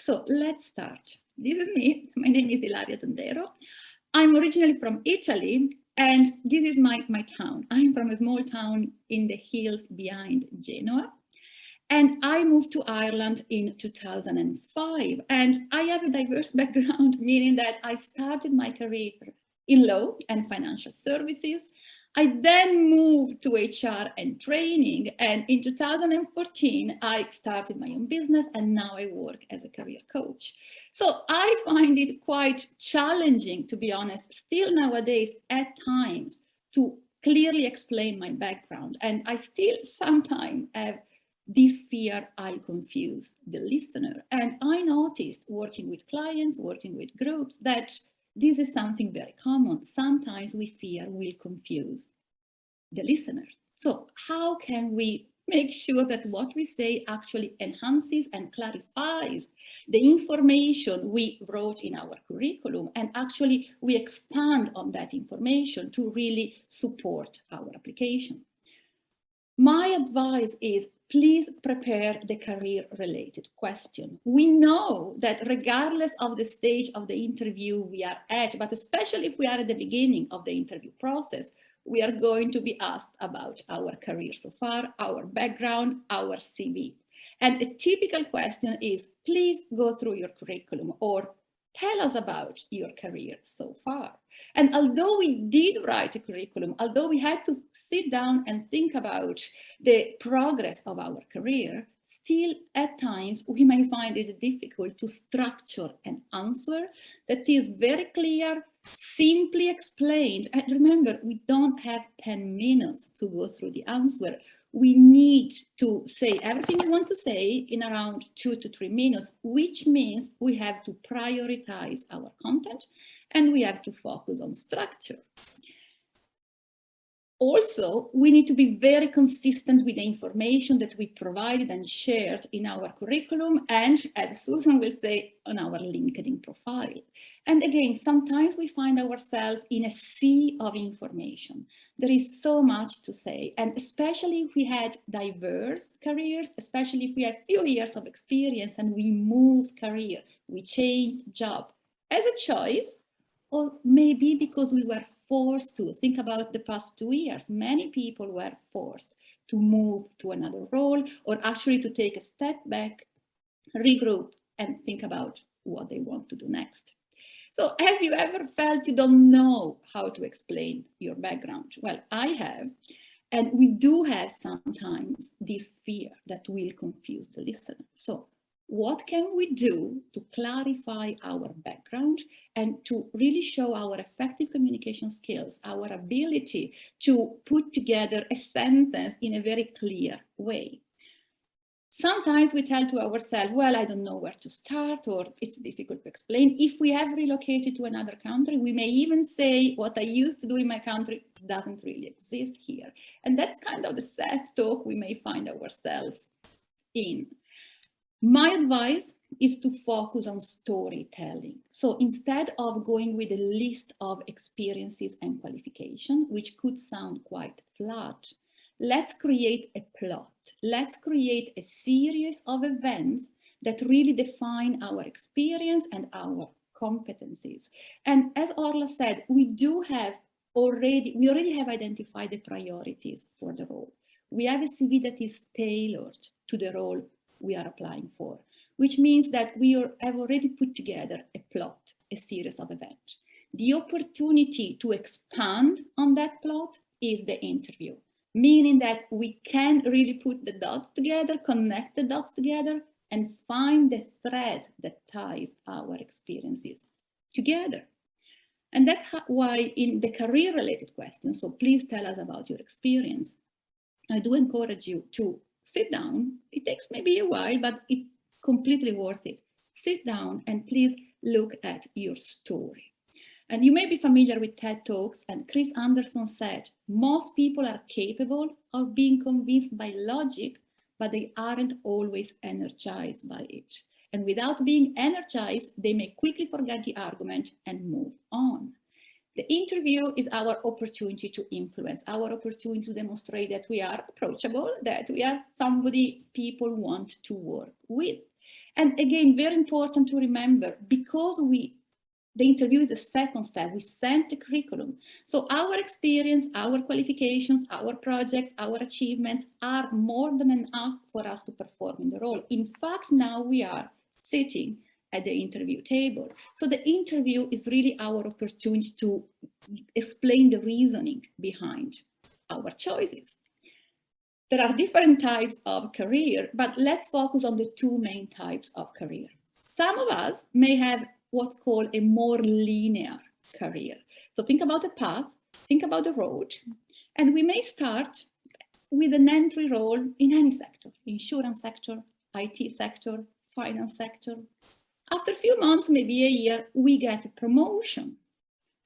So let's start. This is me. My name is Ilaria Dondero. I'm originally from Italy, and this is my town. I'm from a small town in the hills behind Genoa. And I moved to Ireland in 2005. And I have a diverse background, meaning that I started my career in law and financial services. I then moved to HR and training. And in 2014, I started my own business, and now I work as a career coach. So I find it quite challenging, to be honest, still nowadays at times to clearly explain my background. And I still sometimes have this fear I confuse the listener. And I noticed working with clients, working with groups, that this is something very common. Sometimes we fear we'll confuse the listeners. So how can we make sure that what we say actually enhances and clarifies the information we wrote in our curriculum, and actually we expand on that information to really support our application? My advice is, please prepare the career-related question. We know that regardless of the stage of the interview we are at, but especially if we are at the beginning of the interview process, we are going to be asked about our career so far, our background, our CV. And a typical question is, please go through your curriculum, or tell us about your career so far. And although we did write a curriculum, although we had to sit down and think about the progress of our career, still at times we may find it difficult to structure an answer that is very clear, simply explained. And remember, we don't have 10 minutes to go through the answer. We need to say everything we want to say in around 2 to 3 minutes, which means we have to prioritize our content and we have to focus on structure. Also, we need to be very consistent with the information that we provided and shared in our curriculum, and as Susan will say, on our LinkedIn profile. And again, sometimes we find ourselves in a sea of information. There is so much to say, and especially if we had diverse careers, especially if we have few years of experience and we moved career, we changed job as a choice, or maybe because we were forced to. Think about the past 2 years. Many people were forced to move to another role, or actually to take a step back, regroup, and think about what they want to do next. So have you ever felt you don't know how to explain your background? Well, I have. And we do have sometimes this fear that will confuse the listener. So what can we do to clarify our background and to really show our effective communication skills, our ability to put together a sentence in a very clear way? Sometimes we tell to ourselves, well, I don't know where to start, or it's difficult to explain. If we have relocated to another country, we may even say what I used to do in my country doesn't really exist here. And that's kind of the self-talk we may find ourselves in. My advice is to focus on storytelling. So instead of going with a list of experiences and qualifications, which could sound quite flat, let's create a plot. Let's create a series of events that really define our experience and our competencies. And as Orla said, we already have identified the priorities for the role. We have a CV that is tailored to the role we are applying for, which means that we have already put together a plot, a series of events. The opportunity to expand on that plot is the interview, meaning that we can really put the dots together, connect the dots together, and find the thread that ties our experiences together. And that's why in the career-related questions, so please tell us about your experience, I do encourage you to sit down. It takes maybe a while, but it's completely worth it. Sit down and please look at your story. And you may be familiar with TED Talks, and Chris Anderson said, most people are capable of being convinced by logic, but they aren't always energized by it. And without being energized, they may quickly forget the argument and move on. The interview is our opportunity to influence, our opportunity to demonstrate that we are approachable, that we are somebody people want to work with. And again, very important to remember, because the interview is the second step, we sent the curriculum. So our experience, our qualifications, our projects, our achievements are more than enough for us to perform in the role. In fact, now we are sitting at the interview table. So the interview is really our opportunity to explain the reasoning behind our choices. There are different types of career, but let's focus on the two main types of career. Some of us may have what's called a more linear career. So think about the path, think about the road, and we may start with an entry role in any sector, insurance sector, IT sector, finance sector. After a few months, maybe a year, we get a promotion.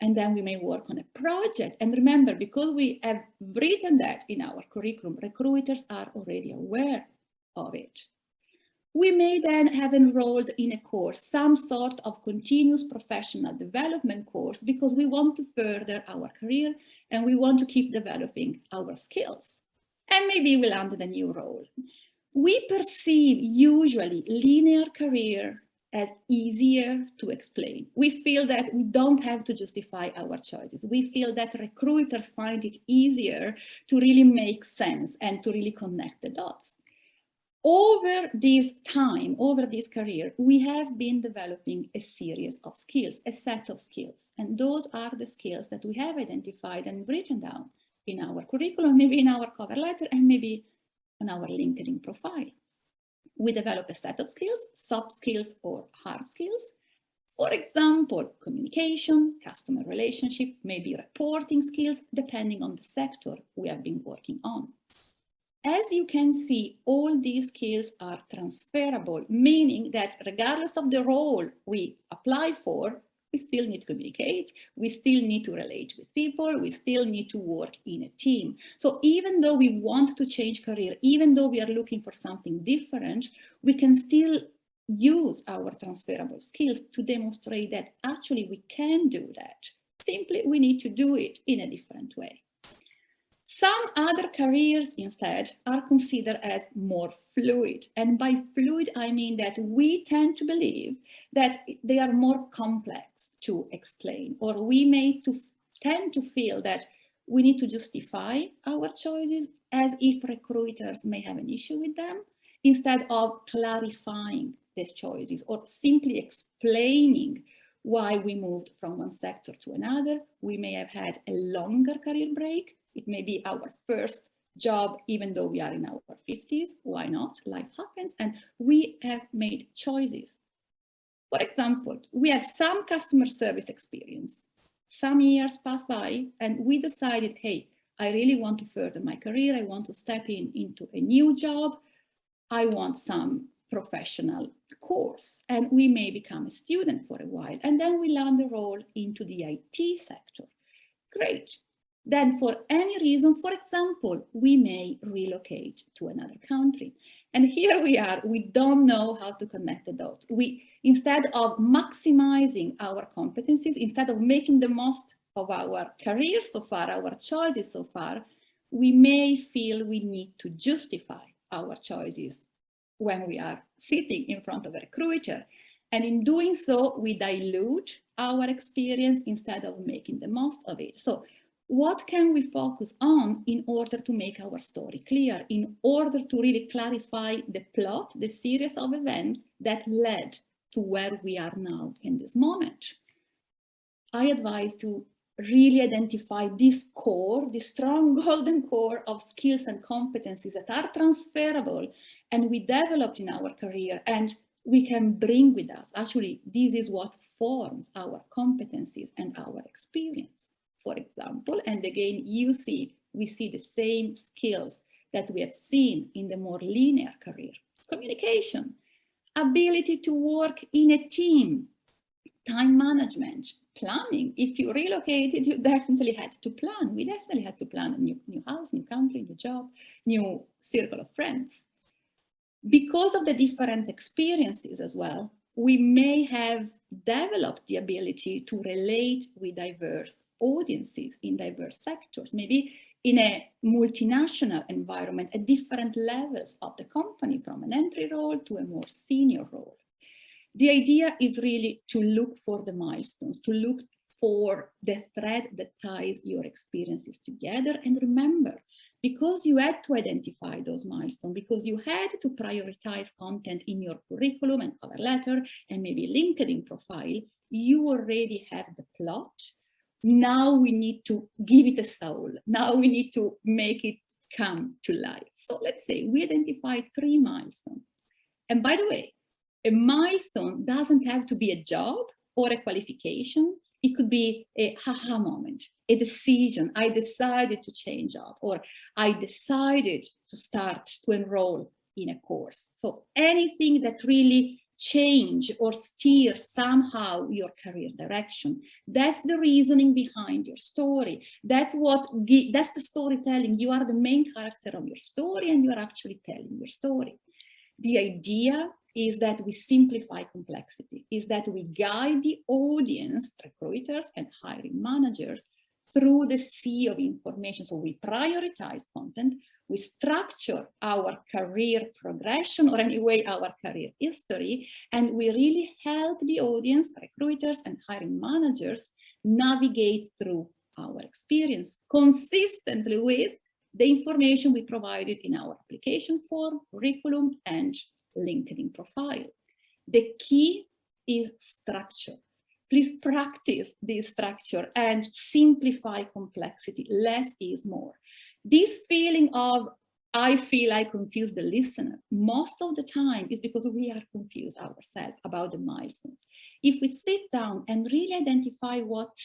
And then we may work on a project. And remember, because we have written that in our curriculum, recruiters are already aware of it. We may then have enrolled in a course, some sort of continuous professional development course, because we want to further our career and we want to keep developing our skills. And maybe we landed a new role. We perceive usually linear career as easier to explain. We feel that we don't have to justify our choices. We feel that recruiters find it easier to really make sense and to really connect the dots. Over this time, over this career, we have been developing a series of skills, a set of skills. And those are the skills that we have identified and written down in our curriculum, maybe in our cover letter, and maybe on our LinkedIn profile. We develop a set of skills, soft skills or hard skills. For example, communication, customer relationship, maybe reporting skills, depending on the sector we have been working on. As you can see, all these skills are transferable, meaning that regardless of the role we apply for, we still need to communicate, we still need to relate with people, we still need to work in a team. So even though we want to change career, even though we are looking for something different, we can still use our transferable skills to demonstrate that actually we can do that. Simply, we need to do it in a different way. Some other careers instead are considered as more fluid. And by fluid, I mean that we tend to believe that they are more complex to explain, or we may tend to feel that we need to justify our choices as if recruiters may have an issue with them, instead of clarifying these choices or simply explaining why we moved from one sector to another. We may have had a longer career break. It may be our first job, even though we are in our 50s. Why not? Life happens, and we have made choices. For example, we have some customer service experience. Some years passed by, and we decided, hey, I really want to further my career. I want to step into a new job. I want some professional course, and we may become a student for a while, and then we land a role into the IT sector. Great. Then for any reason, for example, we may relocate to another country. And here we are, we don't know how to connect the dots. Instead of maximizing our competencies, instead of making the most of our career so far, our choices so far, we may feel we need to justify our choices when we are sitting in front of a recruiter. And in doing so, we dilute our experience instead of making the most of it. So what can we focus on in order to make our story clear, in order to really clarify the plot, the series of events that led to where we are now in this moment? I advise to really identify this core, this strong golden core of skills and competencies that are transferable and we developed in our career and we can bring with us. Actually, this is what forms our competencies and our experience. For example, and again, we see the same skills that we have seen in the more linear career. Communication, ability to work in a team, time management, planning. If you relocated, you definitely had to plan. We definitely had to plan a new house, new country, new job, new circle of friends. Because of the different experiences as well, we may have developed the ability to relate with diverse audiences in diverse sectors. Maybe in a multinational environment at different levels of the company, from an entry role to a more senior role. The idea is really to look for the milestones, to look for the thread that ties your experiences together. And remember, because you had to identify those milestones, because you had to prioritize content in your curriculum and cover letter and maybe LinkedIn profile, you already have the plot. Now we need to give it a soul. Now we need to make it come to life. So let's say we identified 3 milestones. And by the way, a milestone doesn't have to be a job or a qualification. It could be a haha moment, a decision. I decided to change job, or I decided to start to enroll in a course. So anything that really change or steer somehow your career direction. That's the reasoning behind your story. That's the storytelling. You are the main character of your story, and you're actually telling your story. The idea is that we simplify complexity, is that we guide the audience, recruiters and hiring managers, through the sea of information. So we prioritize content, we structure our career progression, or anyway, our career history, and we really help the audience, recruiters and hiring managers, navigate through our experience consistently with the information we provided in our application form, curriculum, and LinkedIn profile. The key is structure. Please practice this structure and simplify complexity. Less is more. This feeling of, I feel I confuse the listener, most of the time is because we are confused ourselves about the milestones. If we sit down and really identify what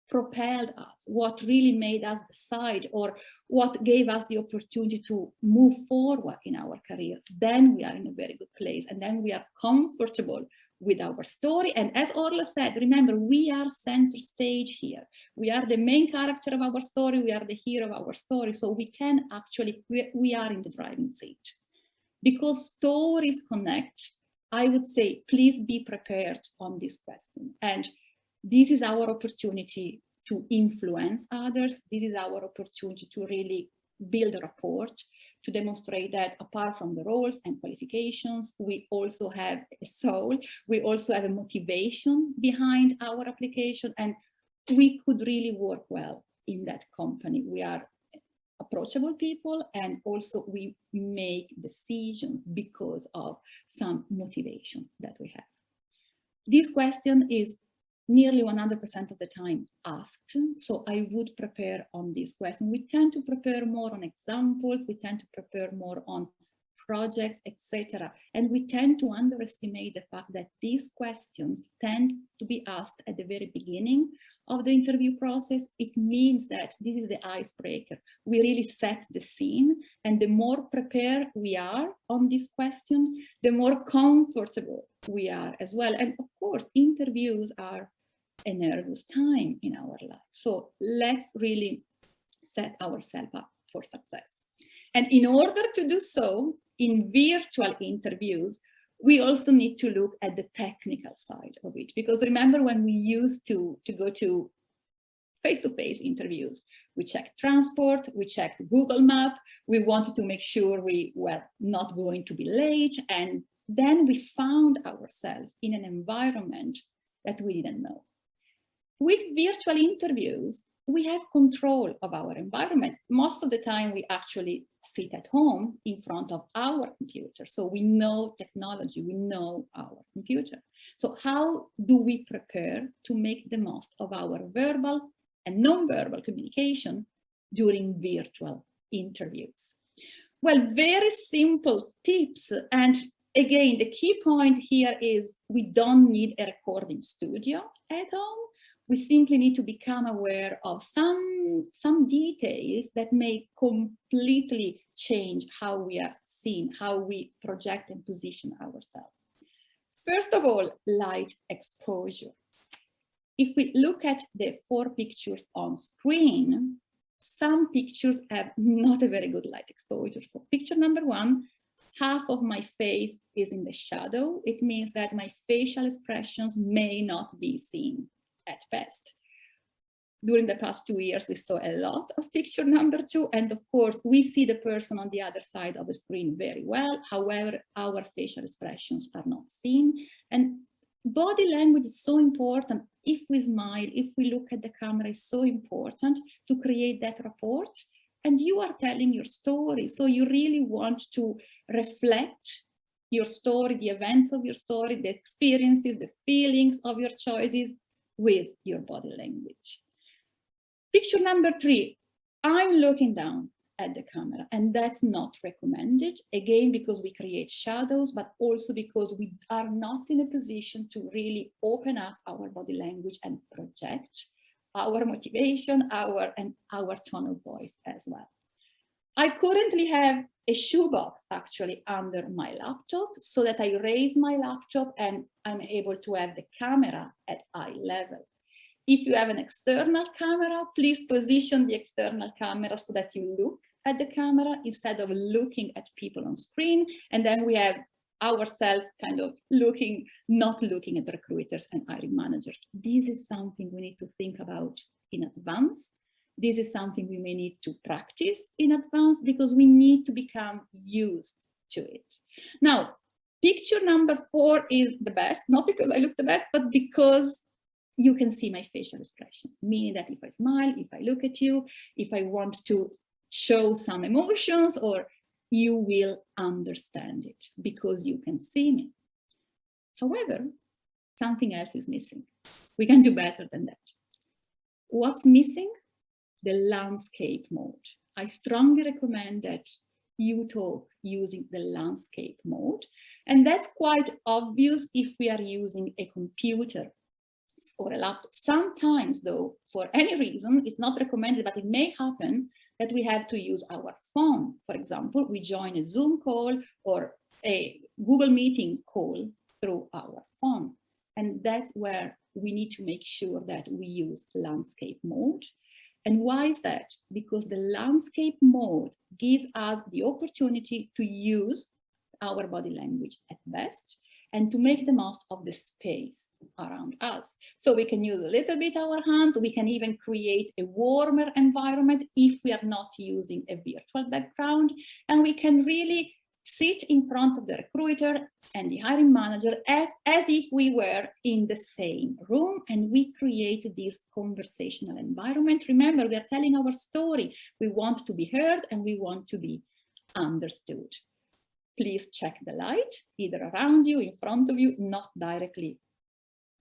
propelled us, what really made us decide, or what gave us the opportunity to move forward in our career, then we are in a very good place, and then we are comfortable with our story. And as Orla said, remember, we are center stage here. We are the main character of our story. We are the hero of our story. So we can actually, we are in the driving seat. Because stories connect, I would say, please be prepared on this question. And this is our opportunity to influence others. This is our opportunity to really build a rapport, to demonstrate that apart from the roles and qualifications, we also have a soul, we also have a motivation behind our application, and we could really work well in that company. We are approachable people, and also we make decisions because of some motivation that we have. This question is nearly 100% of the time asked, so I would prepare on this question. We tend to prepare more on examples, we tend to prepare more on projects, etc. And we tend to underestimate the fact that this question tends to be asked at the very beginning of the interview process. It means that this is the icebreaker. We really set the scene, and the more prepared we are on this question, the more comfortable we are as well. And of course, interviews are a nervous time in our life. So let's really set ourselves up for success. And in order to do so, in virtual interviews, we also need to look at the technical side of it. Because remember, when we used to go to face-to-face interviews, we checked transport, we checked Google Map, we wanted to make sure we were not going to be late, and then we found ourselves in an environment that we didn't know. With virtual interviews, we have control of our environment. Most of the time, we actually sit at home in front of our computer. So we know technology, we know our computer. So how do we prepare to make the most of our verbal and non-verbal communication during virtual interviews? Well, very simple tips. And again, the key point here is we don't need a recording studio at home. We simply need to become aware of some details that may completely change how we are seen, how we project and position ourselves. First of all, light exposure. If we look at the 4 pictures on screen, some pictures have not a very good light exposure. For picture number 1, half of my face is in the shadow. It means that my facial expressions may not be seen at best. during the past 2 years, we saw a lot of picture number 2. And of course, we see the person on the other side of the screen very well. However, our facial expressions are not seen. And body language is so important. If we smile, if we look at the camera, it's so important to create that rapport. And you are telling your story. So you really want to reflect your story, the events of your story, the experiences, the feelings of your choices with your body language. Picture number 3, I'm looking down at the camera, and that's not recommended, again, because we create shadows, but also because we are not in a position to really open up our body language and project our motivation, our tone of voice as well. I currently have a shoebox actually under my laptop, so that I raise my laptop and I'm able to have the camera at eye level. If you have an external camera, please position the external camera so that you look at the camera instead of looking at people on screen. And then we have ourselves kind of not looking at recruiters and hiring managers. This is something we need to think about in advance. This is something we may need to practice in advance because we need to become used to it. Now, picture number 4 is the best, not because I look the best, but because you can see my facial expressions, meaning that if I smile, if I look at you, if I want to show some emotions, or you will understand it because you can see me. However, something else is missing. We can do better than that. What's missing? The landscape mode. I strongly recommend that you talk using the landscape mode. And that's quite obvious if we are using a computer or a laptop. Sometimes, though, for any reason, it's not recommended, but it may happen that we have to use our phone. For example, we join a Zoom call or a Google Meeting call through our phone. And that's where we need to make sure that we use landscape mode. And why is that? Because the landscape mode gives us the opportunity to use our body language at best and to make the most of the space around us. So we can use a little bit our hands. We can even create a warmer environment if we are not using a virtual background. And we can really sit in front of the recruiter and the hiring manager as if we were in the same room, and we create this conversational environment. Remember, we are telling our story. We want to be heard and we want to be understood. Please check the light, either around you, in front of you, not directly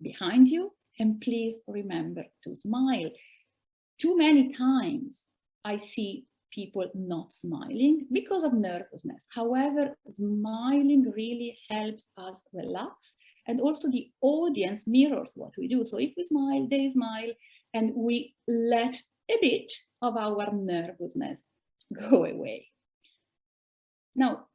behind you. And please remember to smile. Too many times I see people not smiling because of nervousness. However, smiling really helps us relax, and also the audience mirrors what we do. So if we smile, they smile, and we let a bit of our nervousness go away. Now,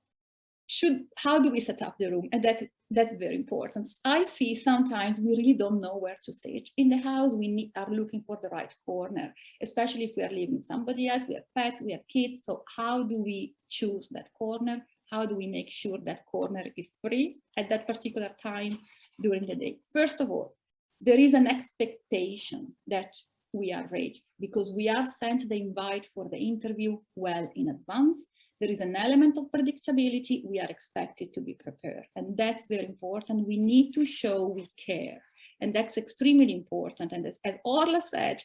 how do we set up the room? And that's very important. I see sometimes we really don't know where to sit in the house. We are looking for the right corner, especially if we are living with somebody else, we have pets, we have kids. So how do we choose that corner? How do we make sure that corner is free at that particular time during the day? First of all, there is an expectation that we are ready because we are sent the invite for the interview well in advance. There is an element of predictability. We are expected to be prepared. And that's very important. We need to show we care. And that's extremely important. And as Orla said,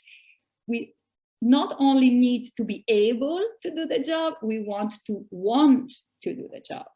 we not only need to be able to do the job, we want to do the job.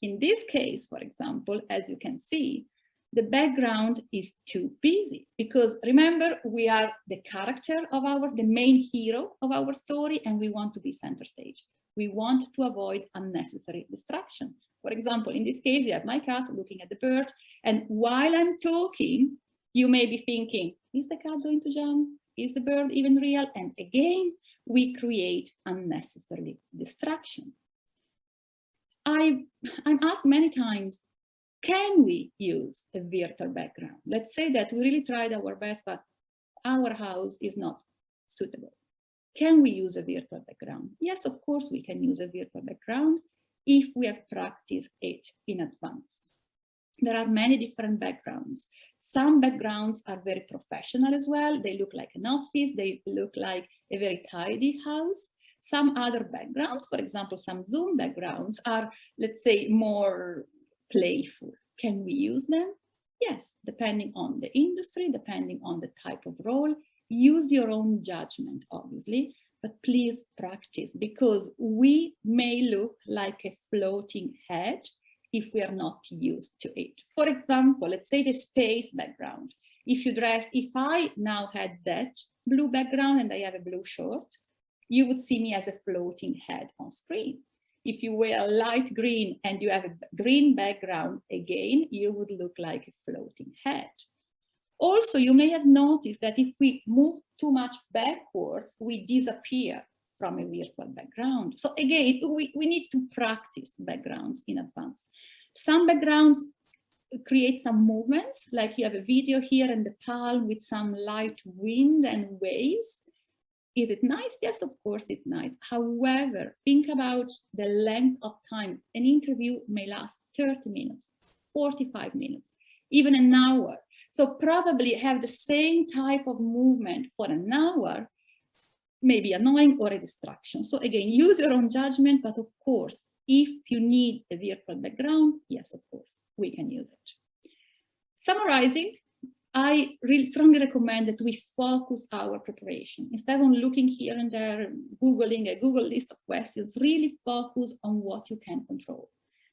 In this case, for example, as you can see, the background is too busy because remember, we are the character of the main hero of our story, and we want to be center stage. We want to avoid unnecessary distraction. For example, in this case, you have my cat looking at the bird, and while I'm talking, you may be thinking, is the cat going to jump? Is the bird even real? And again, we create unnecessary distraction. I'm asked many times, can we use a virtual background? Let's say that we really tried our best, but our house is not suitable. Can we use a virtual background? Yes, of course we can use a virtual background if we have practiced it in advance. there are many different backgrounds. Some backgrounds are very professional as well. They look like an office. They look like a very tidy house. Some other backgrounds, for example, some Zoom backgrounds are, let's say, more playful. Can we use them? Yes, depending on the industry, depending on the type of role. Use your own judgment, obviously, but please practice, because we may look like a floating head if we are not used to it. For example, let's say the space background. If I now had that blue background and I have a blue short, you would see me as a floating head on screen. If you wear light green and you have a green background, again, you would look like a floating head. Also, you may have noticed that if we move too much backwards, we disappear from a virtual background. So again, we need to practice backgrounds in advance. Some backgrounds create some movements, like you have a video here in the palm with some light wind and waves. Is it nice? Yes, of course it's nice. However, think about the length of time. An interview may last 30 minutes, 45 minutes, even an hour. So probably have the same type of movement for an hour, maybe annoying or a distraction. So again, use your own judgment, but of course, if you need a virtual background, yes, of course, we can use it. Summarizing, I really strongly recommend that we focus our preparation. Instead of looking here and there, Googling a Google list of questions, really focus on what you can control.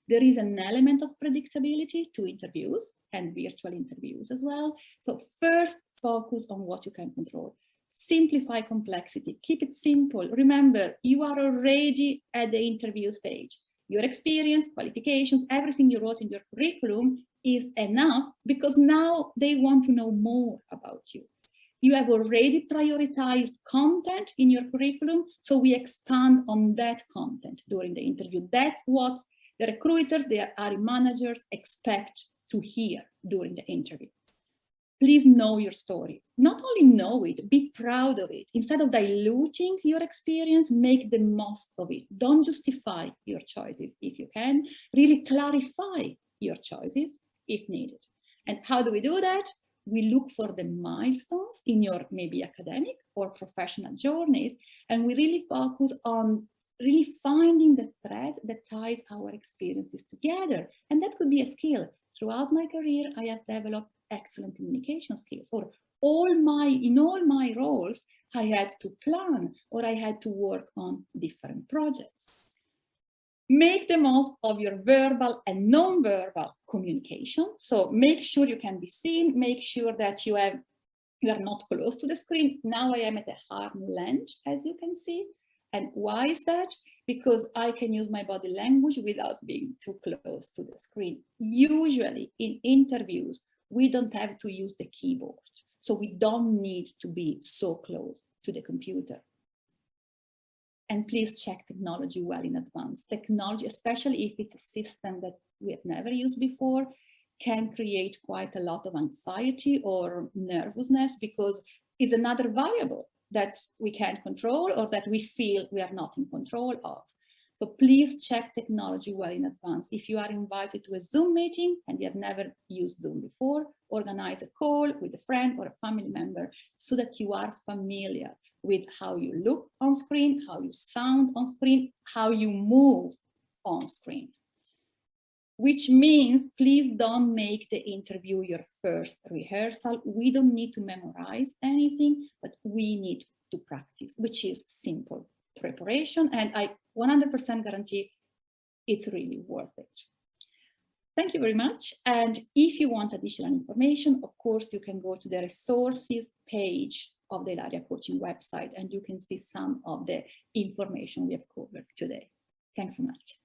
There is an element of predictability to interviews and virtual interviews as well. So first, focus on what you can control. Simplify complexity, keep it simple. Remember, you are already at the interview stage. Your experience, qualifications, everything you wrote in your curriculum is enough, because now they want to know more about you. You have already prioritized content in your curriculum, so we expand on that content during the interview. That's what the recruiters, the hiring managers expect to hear during the interview. Please know your story. Not only know it, be proud of it. Instead of diluting your experience, make the most of it. Don't justify your choices if you can. Really clarify your choices if needed. And how do we do that? We look for the milestones in your maybe academic or professional journeys, and we really focus on really finding the thread that ties our experiences together. And that could be a skill. Throughout my career, I have developed excellent communication skills, or in all my roles, I had to plan or I had to work on different projects. Make the most of your verbal and non-verbal communication. So make sure you can be seen, make sure that you are not close to the screen. Now I am at a arm length, as you can see. And why is that? Because I can use my body language without being too close to the screen. Usually in interviews, we don't have to use the keyboard. So we don't need to be so close to the computer. And please check technology well in advance. Technology, especially if it's a system that we have never used before, can create quite a lot of anxiety or nervousness, because it's another variable that we can't control or that we feel we are not in control of. So please check technology well in advance. If you are invited to a Zoom meeting and you have never used Zoom before, organize a call with a friend or a family member so that you are familiar with how you look on screen, how you sound on screen, how you move on screen. Which means please don't make the interview your first rehearsal. We don't need to memorize anything, but we need to practice, which is simple preparation. And I 100% guarantee it's really worth it. Thank you very much. And if you want additional information, of course, you can go to the resources page of the Ilaria Coaching website, and you can see some of the information we have covered today. Thanks so much.